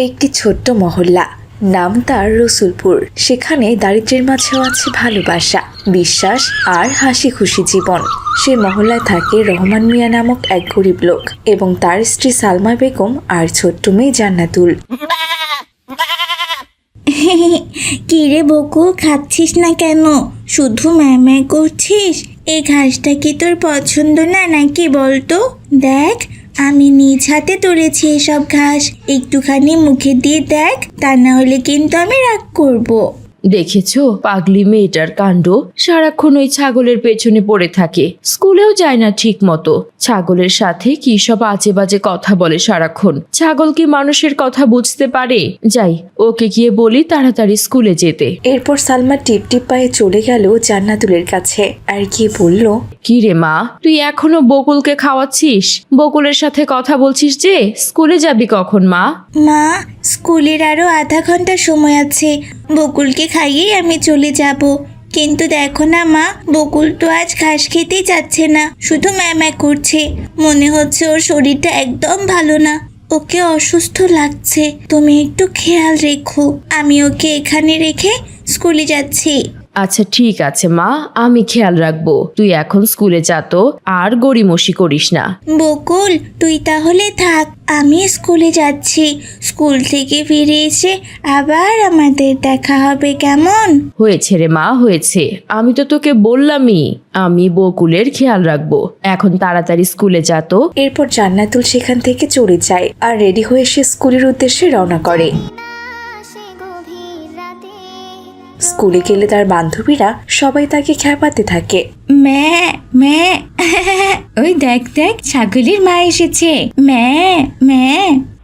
একটি ছোট্ট মহল্লা, নাম তার রসুলপুর। সেখানে দারিদ্র্যের মাঝেও আছে ভালোবাসা, বিশ্বাস আর হাসি খুশি জীবন। সে মহল্লায় থাকে রহমান মিয়া নামক এক গরিব লোক এবং তার স্ত্রী সালমা বেগম আর ছোট্ট মেয়ে জান্নাতুল। কি রে বকুল, খাচ্ছিস না কেন? শুধু ম্যামে করছিস। এই ঘাসটা কি তোর পছন্দ না নাকি বলতো? দেখ, আমি নিজ হাতে তুলেছি এসব ঘাস, একটুখানি মুখে দিয়ে দেখ, তা না হলে কিন্তু আমি রাগ করব। দেখেছো পাগলি মেয়েটার কাণ্ড, সারাক্ষণ ওই ছাগলের পেছনে পড়ে থাকে, স্কুলেও যায় না ঠিক মতো। ছাগলের সাথে কি সব আজে বাজে কথা বলে সারাক্ষণ। ছাগল কি মানুষের কথা বুঝতে পারে? যাই, ওকে গিয়ে বলি তাড়াতাড়ি স্কুলে যেতে। এরপর সালমা টিপ টিপ পায়ে চলে গেল জান্নাতুলের কাছে আর গিয়ে বলল, কি রে মা, তুই এখনো বকুলকে খাওয়াচ্ছিস? বকুলের সাথে কথা বলছিস যে? স্কুলে যাবি কখন মা? মা, স্কুলের আরো আধা ঘন্টা সময় আছে, বকুলকে খাইয়েই আমি চলে যাব। কিন্তু দেখো না মা, বকুল তো আজ ঘাস খেতেই যাচ্ছে না, শুধু ম্যামা করছে। মনে হচ্ছে ওর শরীরটা একদম ভালো না, ওকে অসুস্থ লাগছে। তুমি একটু খেয়াল রেখো, আমি ওকে এখানে রেখে স্কুলে যাচ্ছি। আচ্ছা ঠিক আছে মা, আমি খেয়াল রাখবো। তুই এখন স্কুলে যা তো, আর গড়িমসি করিস না। বকুল, তুই তাহলে থাক, আমি স্কুলে যাচ্ছি। স্কুল থেকে ফিরে এসে আবার আমাদের দেখা হবে, কেমন? হয়েছে রে মা, হয়েছে। আমি তো তোকে বললামই আমি বকুলের খেয়াল রাখবো। এখন তাড়াতাড়ি স্কুলে যা তো। এরপর জান্নাতুল সেখান থেকে চলে যায় আর রেডি হয়ে সে স্কুলের উদ্দেশ্যে রওনা করে। স্কুলে গেলে তার বান্ধবীরা সবাই তাকে খেপাতে থাকে। ম্যা ম্যা ওই দেখ দেখ, ছাগলের মা এসেছে। ম্যা ম্যা।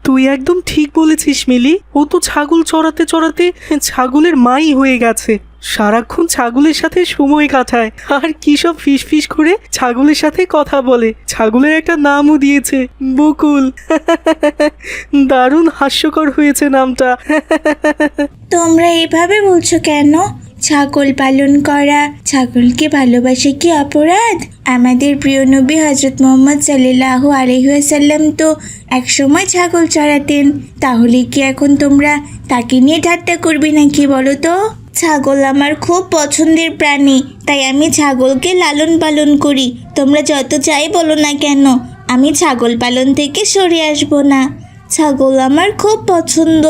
তুই একদম ঠিক বলেছিস মিলি, ও তো ছাগল চড়াতে চড়াতে ছাগলের মাই হয়ে গেছে। সারাক্ষণ ছাগলের সাথে সময় কাটায় আর কি সব ফিস ফিস করে ছাগলের সাথে কথা বলে। ছাগলের একটা নামও দিয়েছে, বকুল। দারুণ হাস্যকর হয়েছে নামটা। তোমরা এভাবে বলছো কেন? ছাগল পালন করা, ছাগলকে ভালোবাসা কি অপরাধ? আমাদের প্রিয় নবী হযরত মুহাম্মদ সাল্লাল্লাহু আলাইহি ওয়াসাল্লাম তো একসময় ছাগল চড়াতেন। তাহলে কি এখন তোমরা তাকে নিয়ে ঠাট্টা করবে নাকি বলো তো? ছাগল আমার খুব পছন্দের প্রাণী, তাই আমি ছাগলকে লালন পালন করি। তোমরা যত যাই বলো না কেন, আমি ছাগল পালন থেকে সরে আসবো না। ছাগল আমার খুব পছন্দ।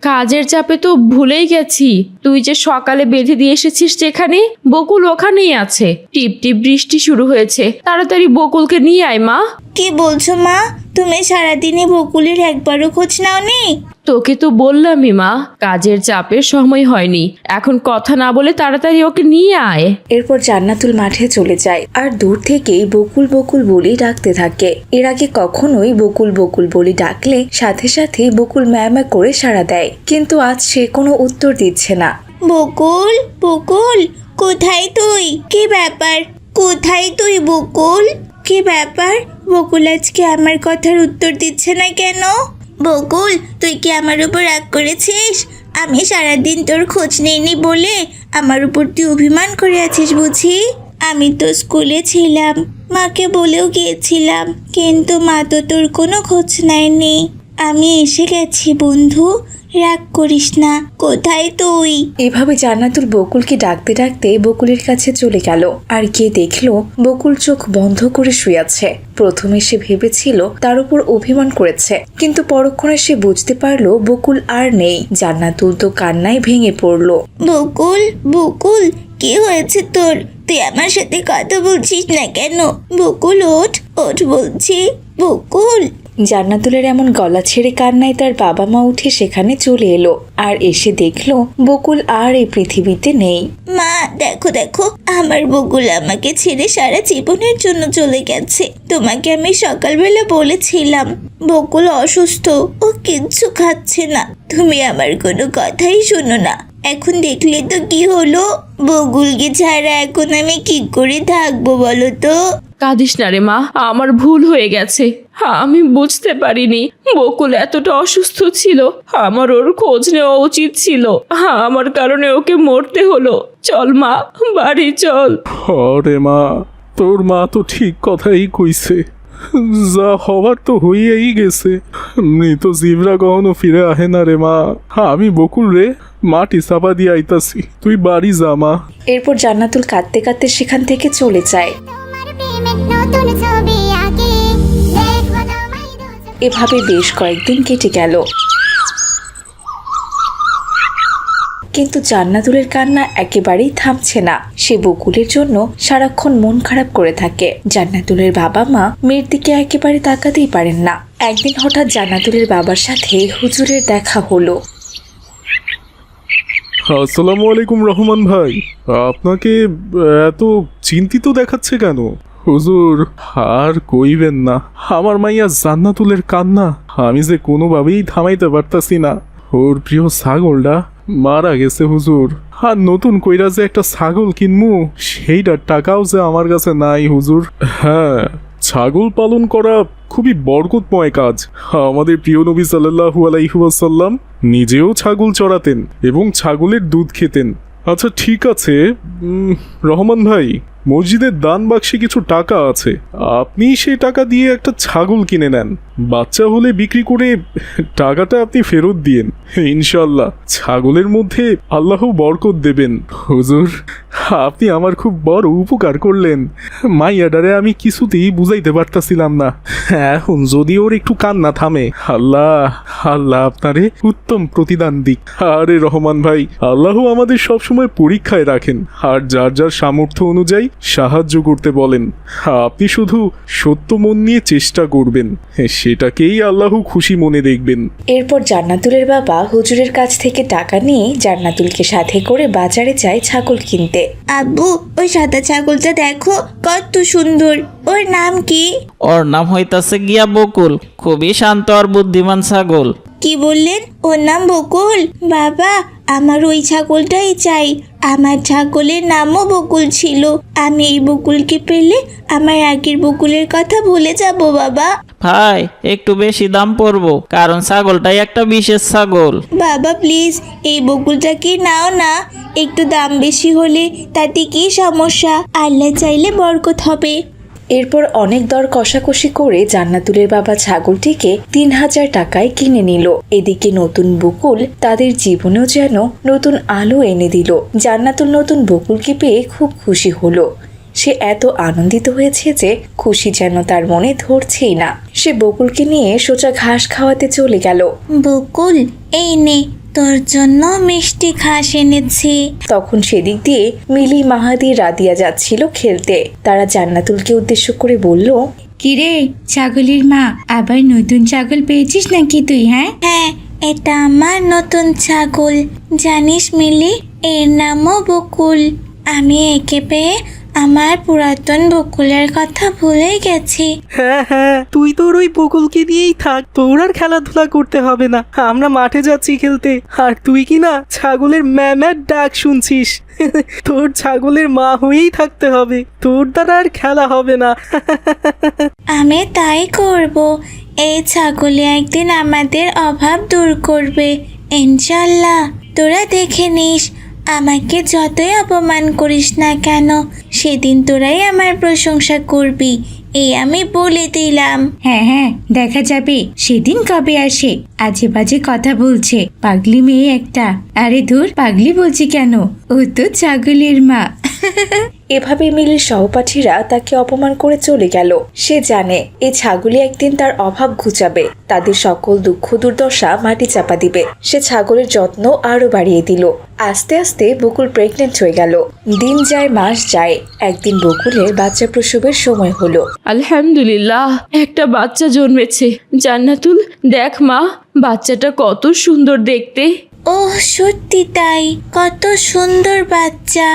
কাজের চাপে তো ভুলেই গেছি, তুই যে সকালে বেঁধে দিয়ে এসেছিস যেখানে, বকুল ওখানেই আছে। টিপ টিপ বৃষ্টি শুরু হয়েছে, তাড়াতাড়ি বকুলকে নিয়ে আয় মা। কি বলছো মা? তুমি সারাদিনে বকুলের একবারও খোঁজ নাওনি? তোকে তো বললামই মা, কাজের চাপে সময় হয়নি। এখন কথা না বলে তাড়াতাড়ি ওকে নিয়ে আয়। এরপর জান্নাতুল মাঠে চলে যায় আর দূর থেকেই বকুল বকুল বলি ডাকতে থাকে। এর আগে কখনোই বকুল বকুল বলি ডাকলে সাথে সাথে বকুল ম্যামা করে সাড়া দেয়, কিন্তু আজ সে কোনো উত্তর দিচ্ছে না। বকুল বকুল, কোথায় তুই? কি ব্যাপার? কোথায় তুই বকুল? কি ব্যাপার? বকুল আজকে আমার কথার উত্তর দিচ্ছে না কেন? বকুল, তুই কি আমার উপর রাগ করেছিস? আমি সারাদিন তোর খোঁজ নেইনি বলে আমার উপর তুই অভিমান করে আছিস বুঝি? আমি তো স্কুলে ছিলাম, মাকে বলেও গিয়েছিলাম, কিন্তু মা তো তোর কোনো খোঁজ নেয়নি। আমি এসে গেছি বন্ধু, রাগ করিস না। কোথায় তুই? এভাবে জান্নাতুল বকুলকে ডাকতে ডাকতে বকুলের কাছে চলে গেল আর গিয়ে দেখলো বকুল চোখ বন্ধ করে শুয়ে আছে। প্রথমে সে ভেবেছিল তার উপর অভিমান করেছে, কিন্তু পরক্ষণে সে বুঝতে পারলো বকুল আর নেই। জান্নাতুল তো কান্নায় ভেঙে পড়লো। বকুল বকুল, কি হয়েছে তোর? তুই আমার সাথে কথা বলছিস না কেন? বকুল ওঠ ওঠ বলছি, বকুল। জান্নাতুলের এমন গলা ছেড়ে কান্নায় তার বাবা মা উঠে সেখানে চলে এলো আর এসে দেখলো বকুল আর এই পৃথিবীতে নেই। মা দেখো দেখো, আমার বকুল আমাকে ছেড়ে সারা জীবনের জন্য চলে গেছে। তোমাকে আমি সকালবেলা বলেছিলাম বকুল অসুস্থ, ও কিচ্ছু খাচ্ছে না। তুমি আমার কোনো কথাই শোনো না। এখন দেখলে তো কি হলো? বকুলকে ছাড়া এখন আমি কি করে থাকবো বলো তো? কাঁদিস না রে মা, আমার ভুল হয়ে গেছে। আমি বুঝতে পারিনি বকুল এতটা অসুস্থ ছিল। আমার ওর খোঁজ নেওয়া উচিত ছিল। আমার কারণে ওকে মরতে হলো। চল মা, বাড়ি চল। আরে মা, তোর মা তো ঠিক কথাই কইছে। যা হওয়ার তো হইয়াই গেছে। মৃত জিবরা কখনো ফিরে আহে না রে মা। আমি বকুল রে মাটি চাপা দিয়ে আইতাছি, তুই বাড়ি যা মা। এরপর জান্নাতুল কাঁদতে কাঁদতে সেখান থেকে চলে যায়। এভাবে বেশ কয়েকদিন কেটে গেল, কিন্তু জান্নাতুলের কান্না একেবারেই থামছে না। সে বকুলের জন্য সারাক্ষণ মন খারাপ করে থাকে। জান্নাতুলের বাবা মা মেয়ের দিকে একেবারে তাকাতেই পারেন না। একদিন হঠাৎ জান্নাতুলের বাবার সাথে হুজুরের দেখা হলো। আসসালামু আলাইকুম রহমান ভাই, আপনাকে এত চিন্তিত দেখাচ্ছে কেন? হুজুর আর কইবেন না, আমার মাইয়া জান্নাতুলের কান্না আমি যে কোনোভাবেই থামাইতে পারতাছি না। ওর প্রিয় ছাগলটা মারা গেছে হুজুর, আর নতুন কইরা যে একটা ছাগল কিনমু সেইটার টাকাও যে আমার কাছে নাই হুজুর। হ্যাঁ, ছাগল পালন করা খুবই বরকতময় কাজ। আমাদের প্রিয় নবী সাল্লাল্লাহু আলাইহি ওয়াসাল্লাম নিজেও ছাগল চড়াতেন এবং ছাগলের দুধ খেতেন। আচ্ছা ঠিক আছে রহমান ভাই, মসজিদের দান বাক্সে কিছু টাকা আছে, আপনি সেই টাকা দিয়ে একটা ছাগল কিনে নেন। বাচ্চা হলে বিক্রি করে টাকাটা আপনি ফেরত দিয়েন। ইনশাল্লাহ ছাগলের মধ্যে আল্লাহ বরকত দেবেন। হুজুর আপনি আমার খুব বড় উপকার করলেন। মাইয়াডারে আমি কিছুতেই বুঝাইতে পারতাছিলাম না। এখন যদি ওর একটু কান্না থামে, আল্লাহ আল্লাহ আপনারে উত্তম প্রতিদান দিক। আরে রহমান ভাই, আল্লাহ আমাদের সবসময় পরীক্ষায় রাখেন আর যার যার সামর্থ্য অনুযায়ী সাহায্য করতে বলেন। আপনি শুধু সত্য মন নিয়ে চেষ্টা করবেন, সেটাকেই আল্লাহ খুশি মনে দেখবেন। এরপর জান্নাতুলের বাবা হুজুরের কাছ থেকে টাকা নিয়ে জান্নাতুলকে সাথে করে বাজারে যায় ছাগল কিনতে। আব্বু, ওই সাদা ছাগলটা দেখো কত সুন্দর। ওর নাম কি? ওর নাম হইতাছে গিয়া বকুল, খুবই শান্ত আর বুদ্ধিমান ছাগল। কি বললেন? ওর নাম বকুল? বাবা, আমার ওই ছাগলটাই চাই। আমার ছাগলের নামও বকুল ছিল। আমি এই বকুলকে পেলে আমার আগের বকুলের কথা ভুলে যাব বাবা। ভাই একটু বেশি দাম পড়বো, কারণ ছাগলটাই একটা বিশেষ ছাগল। বাবা প্লিজ, এই বকুলটাকে নাও না। একটু দাম বেশি হলে তাতে কি সমস্যা? আল্লাহ চাইলে বরকত হবে। এরপর অনেক দর কষাকষি করে জান্নাতুলের বাবা ছাগলটিকে ৩,০০০ টাকায় কিনে নিল। এদিকে নতুন বকুল তাদের জীবনেও যেন নতুন আলো এনে দিল। জান্নাতুল নতুন বকুলকে পেয়ে খুব খুশি হলো। সে এত আনন্দিত হয়েছে যে খুশি যেন তার মনে ধরছেই না। সে বকুলকে নিয়ে সোজা ঘাস খাওয়াতে চলে গেল। বকুল, এই নে তোর জন্য মিষ্টি ঘাস এনেছি। তখন সেদিক দিয়ে মিলি, মাহাদি, রাদিয়া যাচ্ছিল খেলতে। তারা জান্নাতুলকে উদ্দেশ্য করে বলল, কিরে ছাগলের মা, আবার নতুন ছাগল পেয়েছিস নাকি তুই? হ্যাঁ, এটা আমার নতুন ছাগল। জানিস মিলি, এর নামও বকুল। আমি একে পেয়ে আমার পুরাতন বকুলের কথা ভুলে গেছি। হ্যাঁ হ্যাঁ, তুই তোর ওই বকুলকে নিয়েই থাক, তোর আর খেলাধুলা করতে হবে না। আমরা মাঠে যাচ্ছি খেলতে, আর তুই কি না ছাগলের ম্যামের ডাক শুনছিস। তোর ছাগলের মা হয়েই থাকতে হবে, তোর দ্বারা আর খেলা হবে না। আমি তাই করব। এই ছাগলে একদিন আমাদের অভাব দূর করবে ইনশাল্লাহ। তোরা দেখে নিস, আমাকে যতই অপমান করিস না কেন, সেদিন তোরাই আমার প্রশংসা করবি, এই আমি বলে দিলাম। হ্যাঁ, দেখা যাবে সেদিন কবে আসে। আজে বাজে কথা বলছে, পাগলি মেয়ে একটা। আরে ধুর, পাগলি বলছি কেন, ও তো ছাগলের মা। এভাবে মিলির সহপাঠীরা তাকে অপমান করে চলে গেল। সে জানে এই ছাগলই একদিন তার অভাব ঘুচাবে, তাদের সকল দুঃখ দুর্দশা মাটি চাপা দিবে। সে ছাগলের যত্ন আরো বাড়িয়ে দিল। আস্তে আস্তে বকুল প্রেগনেন্ট হয়ে গেল। দিন যায়, মাস যায়। একদিন বকুলের বাচ্চা প্রসবের সময় হলো। আলহামদুলিল্লাহ, একটা বাচ্চা জন্মেছে। জান্নাতুল দেখ মা, বাচ্চাটা কত সুন্দর দেখতে। ওহ সত্যি তাই, কত সুন্দর বাচ্চা।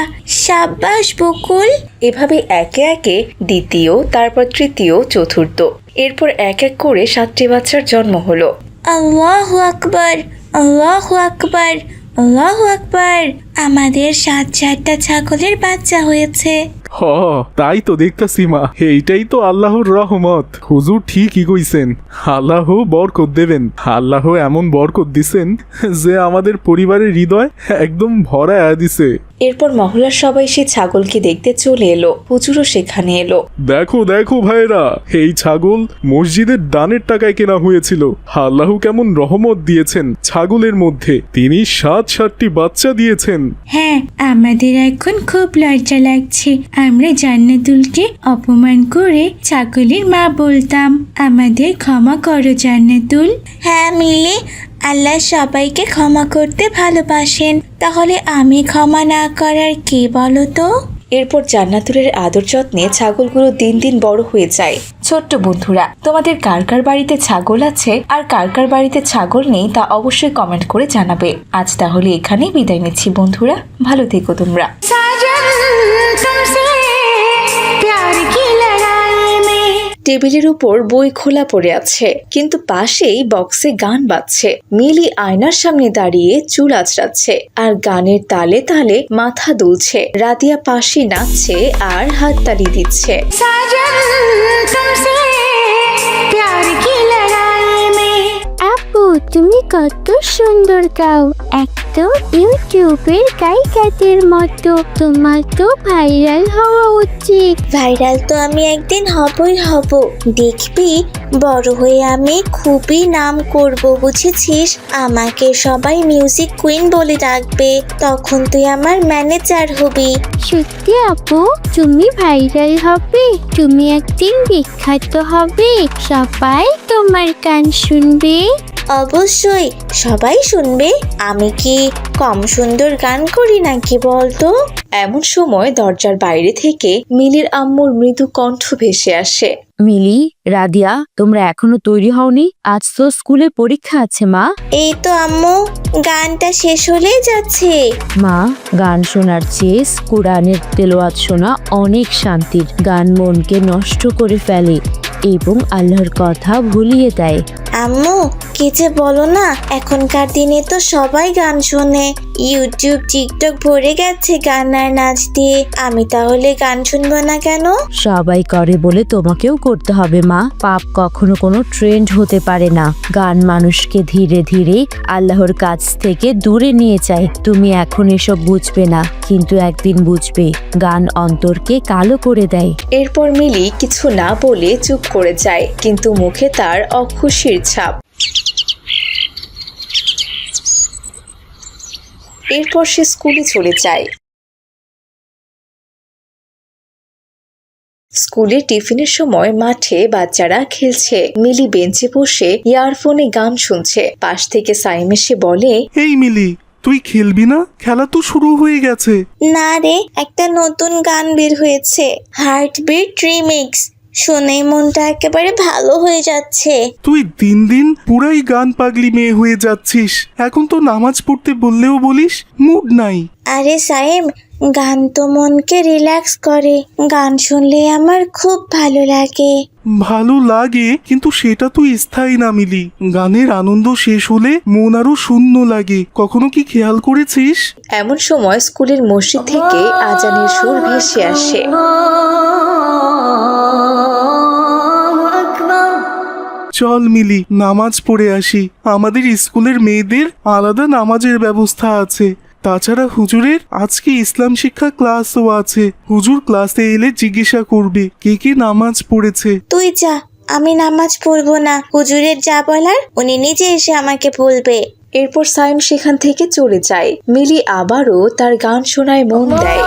সাব্বাস বকুল। এভাবে একে একে দ্বিতীয়, তারপর তৃতীয়, চতুর্থ, এরপর এক এক করে 7টি বাচ্চার জন্ম হলো। আল্লাহু আকবার, আল্লাহু আকবার, আল্লাহু আকবার। আমাদের 7টা ছাগলের বাচ্চা হয়েছে। হ, তাই তো দেখতাছি মা, এইটাই তো আল্লাহর রহমত। হুজুর ঠিকই কইছেন, আল্লাহ বরকত দেবেন। আল্লাহ এমন বরকত দিছেন যে আমাদের পরিবারের হৃদয় একদম ভরায়া দিছে। এরপর মহল্লার সবাই সে ছাগলকে দেখতে চলে এলো। হুজুরও সেখানে এলো। দেখো দেখো ভাইরা, এই ছাগল মসজিদের দানের টাকায় কেনা হয়েছিল। আল্লাহ কেমন রহমত দিয়েছেন ছাগলের মধ্যে, তিনি 7টি বাচ্চা দিয়েছেন। হ্যাঁ, আমাদের এখন খুব লজ্জা লাগছে। আমরা জান্নাতুলকে অপমান করে ছাগলের মা বলতাম। আমাদের ক্ষমা করো জান্নাতুল। হ্যাঁ মিলি, আল্লাহ সবাইকে ক্ষমা করতে ভালোবাসেন। তাহলে আমি ক্ষমা না করার কে বলো তো? এরপর জান্নাতুলের আদর যত্নে ছাগলগুলো দিন দিন বড় হয়ে যায়। ছোট্ট বন্ধুরা, তোমাদের কার কার বাড়িতে ছাগল আছে আর কার কার বাড়িতে ছাগল নেই তা অবশ্যই কমেন্ট করে জানাবে। আজ তাহলে এখানেই বিদায় নিচ্ছি বন্ধুরা, ভালো থেকো তোমরা। টেবিলের উপর বই খোলা পড়ে আছে, কিন্তু পাশেই বক্সে গান বাজছে। মিলি আয়নার সামনে দাঁড়িয়ে চুল আঁচড়াচ্ছে আর গানের তালে তালে মাথা দুলছে। রাদিয়া পাশে নাচছে আর হাততালি দিচ্ছে। আপু, তুমি কত সুন্দর গাও, একদম ইউটিউবের গায়িকাদের মতো। তোমার তো ভাইরাল হওয়া উচিত। ভাইরাল তো আমি একদিন হবই হব, দেখবি বড় হয়ে আমি খুবই নাম করব, বুঝেছিস? আমাকে সবাই মিউজিক কুইন বলে ডাকবে, তখন তুই আমার ম্যানেজার হবি। সত্যি আপু, তুমি ভাইরাল হবে, তুমি একদিন বিখ্যাত হবে, সবাই তোমার গান শুনবে। অবশ্যই সবাই শুনবে। আমি কি কম সুন্দর গান করি নাকি বলতো? এমন সময় দরজার বাইরে থেকে মিলির আম্মুর মৃদু কণ্ঠ ভেসে আসে। মিলি, রাদিয়া, তোমরা এখনো তৈরি হওনি? আজ তো স্কুলে পরীক্ষা আছে মা। এই তো আম্মু, গানটা শেষ হলেই যাচ্ছে। মা, গান শোনার চেয়ে কোরআনের তেলাওয়াত শোনা অনেক শান্তির। গান মনকে নষ্ট করে ফেলে এবং আল্লাহর কথা ভুলিয়ে দেয়। আম্মু, কি যে বলো না, এখনকার দিনে তো সবাই গান শোনে। ইউটিউব, টিকটক ভরে গেছে গান আর নাচ দিয়ে। আমি তাহলে গান শুনবো না কেন? সবাই করে বলে তোমাকেও করতে হবে মা। পাপ কখনো কোনো ট্রেন্ড হতে পারে না। গান মানুষকে ধীরে ধীরে আল্লাহর কাছ থেকে দূরে নিয়ে যায়। তুমি এখন এসব বুঝবে না, কিন্তু একদিন বুঝবে। গান অন্তরকে কালো করে দেয়। এরপর মিলি কিছু না বলে চুপ করে যায়, কিন্তু মুখে তার অখুশির ছাপ। এরপর সে স্কুলে চলে যায়। স্কুলের টিফিনের সময় মাঠে বাচ্চারা খেলছে। মিলি বেঞ্চে বসে ইয়ারফোনে গান শুনছে। পাশ থেকে সাইম এসে বলে, এই মিলি, তুই খেলবি না? খেলা তো শুরু হয়ে গেছে। না রে, একটা নতুন গান বের হয়েছে, হার্টবিট রিমিক্স। শুনেই মনটা একেবারে ভালো হয়ে যাচ্ছে। তুই দিন দিন পুরাই গান পাগলি মেয়ে হয়ে যাচ্ছিস। এখন তো নামাজ পড়তে বললেও বলিস মুড নাই। আরে সাইম, গান তো মনকে রিল্যাক্স করে। গান শুনলে আমার খুব ভালো লাগে। ভালো লাগে, কিন্তু সেটা তো স্থায়ী না মিলি। গানের আনন্দ শেষ হলে মন আরো শূন্য লাগে। কখনো কি খেয়াল করেছিস? এমন সময় স্কুলের মসজিদ থেকে আজানের সুর ভেসে আসে। চল মিলি, নামাজ পড়ে আসি। আমাদের স্কুলের মেয়েদের আলাদা নামাজের ব্যবস্থা আছে। তাছাড়া হুজুরের আজকে ইসলাম শিক্ষা ক্লাসও আছে। হুজুর ক্লাসে এলে জিজ্ঞাসা করবে কে কে নামাজ পড়েছে। তুই যা, আমি নামাজ পড়বো না। হুজুরের যা বলার উনি নিজে এসে আমাকে বলবে। এরপর সাইম সেখান থেকে চলে যায়। মিলি আবারও তার গান শোনায় মন দেয়।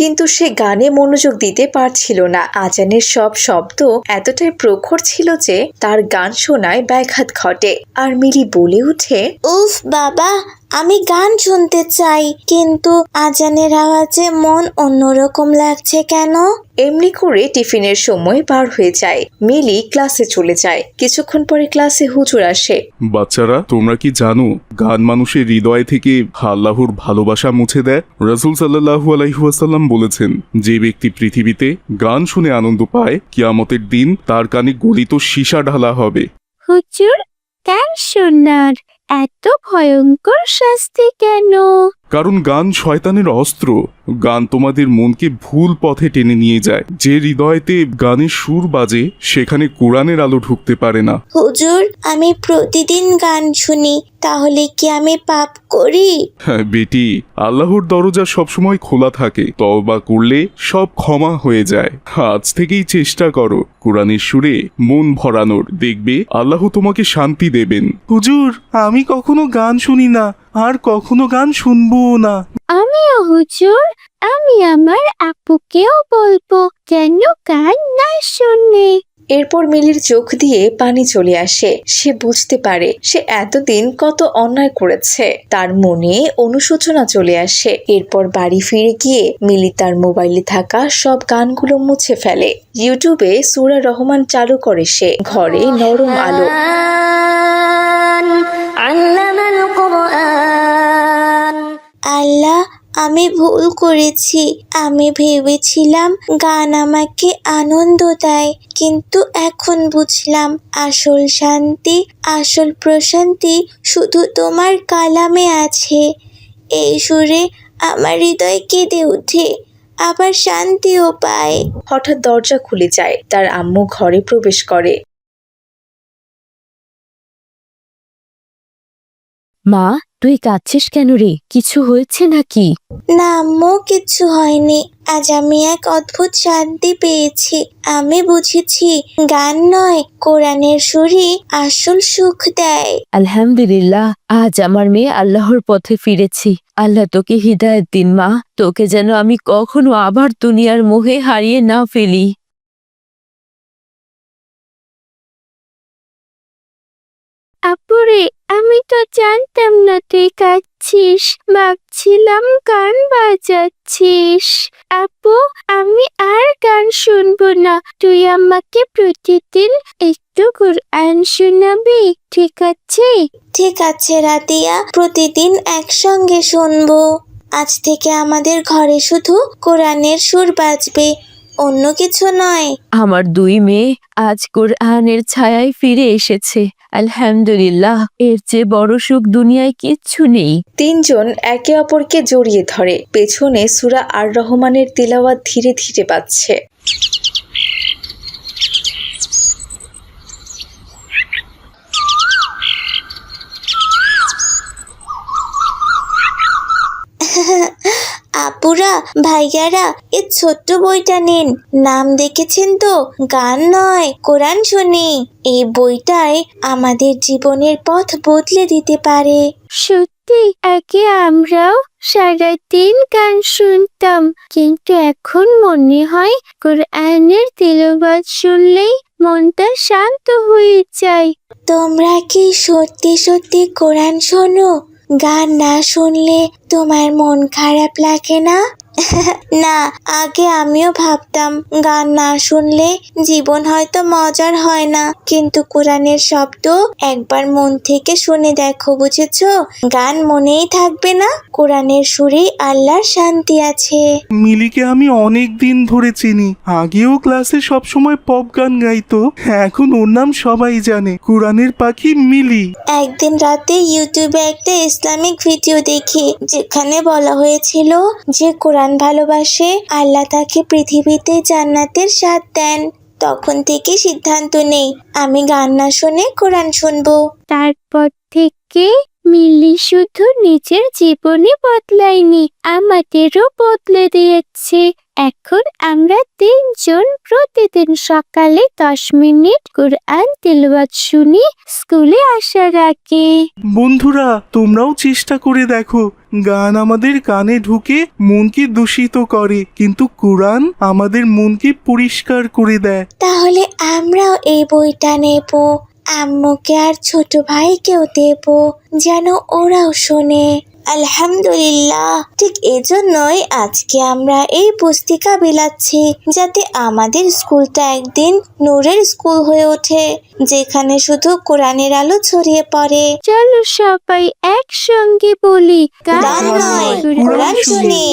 কিন্তু সে গানে মনোযোগ দিতে পারছিল না। আজানের সব শব্দ এতটাই প্রখর ছিল যে তার গান শোনায় ব্যাঘাত ঘটে। আর মিলি বলে ওঠে, উফ বাবা, আমি গান শুনতে চাই, কিন্তু আজানের আওয়াজে মন অন্যরকম লাগছে কেন? এমনি করে টিফিনের সময় পার হয়ে যায়। মিলি ক্লাসে চলে যায়। কিছুক্ষণ পরে ক্লাসে হুজুর আসে। বাচ্চারা, তোমরা কি জানো গান মানুষের হৃদয় থেকে আল্লাহর ভালোবাসা মুছে দেয়? রাসূল সাল্লাল্লাহু আলাইহি ওয়াসাল্লাম বলেছেন, যে ব্যক্তি পৃথিবীতে গান শুনে আনন্দ পায়, কিয়ামতের দিন তার কানে গলিত সীসা ঢালা হবে। হুজুর, গান শোনার এত ভয়ঙ্কর শাস্তি কেন? কারণ গান শয়তানের অস্ত্র। গান তোমাদের মনকে ভুল পথে টেনে নিয়ে যায়। যে হৃদয়তে গানের সুর বাজে সেখানে কোরআনের আলো ঢুকতে পারে না। হুজুর, আমি প্রতিদিন গান শুনি, তাহলে কি আমি পাপ করি? হ্যাঁ বেটি, আল্লাহর দরজা সবসময় খোলা থাকে। তওবা করলে সব ক্ষমা হয়ে যায়। আজ থেকেই চেষ্টা করো কোরআনের সুরে মন ভরানোর, দেখবে আল্লাহ তোমাকে শান্তি দেবেন। হুজুর, আমি কখনো গান শুনি না, আর কখনো গান শুনবো না। আমিও হুজুর, আমি আমার আপুকেও বলবো যেন গান না শুনে। এরপর মিলির চোখ দিয়ে পানি চলে আসে। সে বুঝতে পারে সে এতদিন কত অন্যায় করেছে। তার মনে অনুশোচনা চলে আসে। এরপর বাড়ি ফিরে গিয়ে মিলি তার মোবাইলে থাকা সব গানগুলো মুছে ফেলে। ইউটিউবে সূরা রহমান চালু করে সে। ঘরে নরম আলো। আল্লাহ, আমি ভুল করেছি। আমি ভেবেছিলাম গান আমাকে আনন্দ দেয়, কিন্তু এখন বুঝলাম আসল শান্তি, আসল প্রশান্তি শুধু তোমার কালামে আছে। এই সুরে আমার হৃদয় কেঁদে ওঠে, আবার শান্তিও পায়। হঠাৎ দরজা খুলে যায়। তার আম্মু ঘরে প্রবেশ করে। মা, তুই কাঁদছিস কেন রে? কিছু হয়েছে নাকি? না আম্মু, কিছু হয়নি। আজ আমি এক অদ্ভুত শান্তি পেয়েছি। আমি বুঝেছি গান নয়, কোরআনের সুরই আসল সুখ দেয়। আলহামদুলিল্লাহ, আজ আমার মেয়ে আল্লাহর পথে ফিরেছি। আল্লাহ তোকে হিদায়াত দিন মা। তোকে যেন আমি কখনো আবার দুনিয়ার মোহে হারিয়ে না ফেলি। আপুরে, আমি তো জানতাম না তুই কাঁদছিস, ভাবছিলাম গান বাজাচ্ছিস। আপু, আমি আর গান শুনবো না। তুই আমাকে প্রতিদিন একটু কোরআন শোনাবি, ঠিক আছে? ঠিক আছে রাতিয়া, প্রতিদিন একসঙ্গে শুনবো। আজ থেকে আমাদের ঘরে শুধু কোরআনের সুর বাজবে, অন্য কিছু নয়। আমার দুই মেয়ে আজ কোরআনের ছায়ায় ফিরে এসেছে। আলহামদুলিল্লাহ, এর চেয়ে বড় সুখ দুনিয়ায় কিচ্ছু নেই। তিনজন একে অপরকে জড়িয়ে ধরে। পেছনে সূরা আর রহমানের তিলাওয়াত ধীরে ধীরে বাজছে। আপুরা, ভাইয়ারা, এই ছোট্ট বইটা নিন। নাম দেখেছেন তো? গান নয়, কোরআন শুনি। এই বইটাই আমাদের জীবনের পথ বদলে দিতে পারে। সত্যি, আগে আমরাও সারাদিন গান শুনতাম, কিন্তু এখন মনে হয় কোরআনের তিলাওয়াত শুনলেই মনটা শান্ত হয়ে যায়। তোমরা কি সত্যি সত্যি কোরআন শোনো? গান না শুনলে তোমার মন খারাপ লাগে না? না, আগে আমিও ভাবতাম গান না শুনলে জীবন হয়তো মজার হয় না, কিন্তু কোরআনের শব্দ একবার মন থেকে শুনে দেখো, বুঝেছো? গান মনেই থাকবে না। কোরআনের সুরেই আল্লাহর শান্তি আছে। মিলিকে আমি অনেক দিন ধরে চিনি। আগেও ক্লাসে সবসময় পপ গান গাইতো। এখন ওর নাম সবাই জানে, কোরআনের পাখি মিলি। একদিন রাতে ইউটিউবে একটা ইসলামিক ভিডিও দেখি, যেখানে বলা হয়েছিল যে কোরআন ভালোবাসে, আল্লাহ তাকে পৃথিবীতে জান্নাতের স্বাদ দেন। তখন থেকে সিদ্ধান্ত নেই আমি গান না শুনে কোরআন শুনবো। তারপর থেকে মিলি শুধু নিজের জীবনে বদলায়নি, আমাদেরও বদলে দিয়েছে। এখন আমরা তিনজন প্রতিদিন সকালে 10 মিনিট কোরআন তিলাওয়াত শুনি স্কুলে আসার আগে। বন্ধুরা, তোমরাও চেষ্টা করে দেখো। গান আমাদের কানে ঢুকে মনকে দূষিত করে, কিন্তু কোরআন আমাদের মনকে পরিষ্কার করে দেয়। তাহলে আমরাও এই বইটা নেব, আম্মুকে আর ছোট ভাইকেও দেব, যেন ওরাও শোনে। আলহামদুলিল্লাহ, ঠিক এজন্যই আজকে আমরা এই পুস্তিকা বিলাচ্ছি, যাতে আমাদের স্কুলটা একদিন নূরের স্কুল হয়ে ওঠে, যেখানে শুধু কোরআনের আলো ছড়িয়ে পড়ে। চলো সবাই একসঙ্গে বলি, গান নয়, কোরআন শুনি।